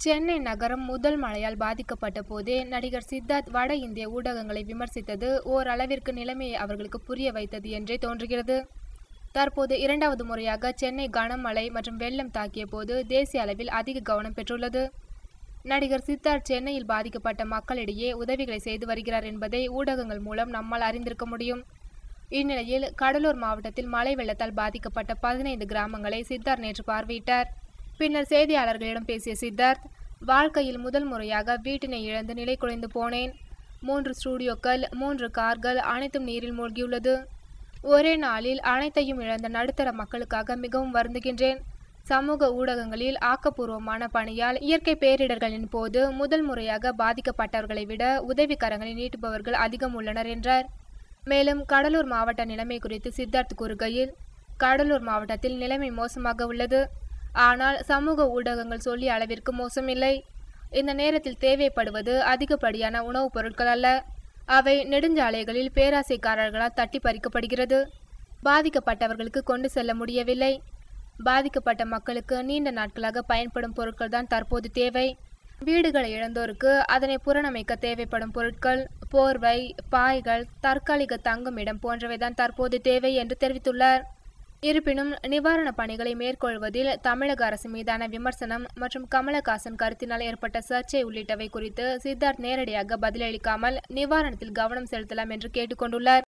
சென்னை நகரம் முதல் மழையால் பாதிக்கப்பட்ட போதே நடிகர் சித்தார்த் வட இந்திய ஊடகங்களை விமர்சித்தது ஓரளவிற்கு நிலைமையை அவர்களுக்கு புரிய வைத்தது என்றே தோன்றுகிறது. தற்போது இரண்டாவது முறையாக சென்னை கனமழை மற்றும் வெள்ளம் தாக்கிய போது தேசிய அளவில் அதிக கவனம் பெற்றுள்ளது. நடிகர் சித்தார்த் சென்னையில் பாதிக்கப்பட்ட மக்களிடையே உதவிகளை செய்து வருகிறார் என்பதை ஊடகங்கள் மூலம் நம்மால் அறிந்திருக்க முடியும். இந்நிலையில் கடலூர் மாவட்டத்தில் மழை வெள்ளத்தால் பாதிக்கப்பட்ட 15 கிராமங்களை சித்தார்த் நேற்று பார்வையிட்டார். பின்னர் செய்தியாளர்களிடம் பேசிய சித்தார்த், வாழ்க்கையில் முதல் முறையாக வீட்டினை இழந்து நிலை குலைந்து போனேன். 3 ஸ்டூடியோக்கள், 3 கார்கள் அனைத்தும் நீரில் மூழ்கியுள்ளது. ஒரே நாளில் அனைத்தையும் இழந்த நடுத்தர மக்களுக்காக மிகவும் வருந்துகின்றேன். சமூக ஊடகங்களில் ஆக்கப்பூர்வமான பணியால் இயற்கை பேரிடர்களின் போது முதல் முறையாக பாதிக்கப்பட்டவர்களை விட உதவிக்கரங்களை நீட்டுபவர்கள் அதிகம் உள்ளனர் என்றார். மேலும் கடலூர் மாவட்ட நிலைமை குறித்து சித்தார்த் கூறுகையில், கடலூர் மாவட்டத்தில் நிலைமை மோசமாக உள்ளது. ஆனால் சமூக ஊடகங்கள் சொல்லிய அளவிற்கு மோசமில்லை. இந்த நேரத்தில் தேவைப்படுவது அதிகப்படியான உணவுப் பொருட்கள் அல்ல, அவை நெடுஞ்சாலைகளில் பேராசைக்காரர்களால் தட்டி பறிக்கப்படுகிறது. பாதிக்கப்பட்டவர்களுக்கு கொண்டு செல்ல முடியவில்லை. பாதிக்கப்பட்ட மக்களுக்கு நீண்ட நாட்களாக பயன்படும் பொருட்கள் தான் தற்போது தேவை. வீடுகளை இழந்தோருக்கு அதனை புறணமைக்க தேவைப்படும் பொருட்கள், போர்வை, பாய்கள், தற்காலிக தங்கும் இடம் போன்றவைதான் தற்போது தேவை என்று தெரிவித்துள்ளார். இருப்பினும் நிவாரணப் பணிகளை மேற்கொள்வதில் தமிழக அரசு மீதான விமர்சனம் மற்றும் கமலஹாசன் கருத்தினால் ஏற்பட்ட சர்ச்சை உள்ளிட்டவை குறித்து சித்தார்த் நேரடியாக பதிலளிக்காமல் நிவாரணத்தில் கவனம் செலுத்தலாம் என்று கேட்டுக்கொண்டுள்ளார்.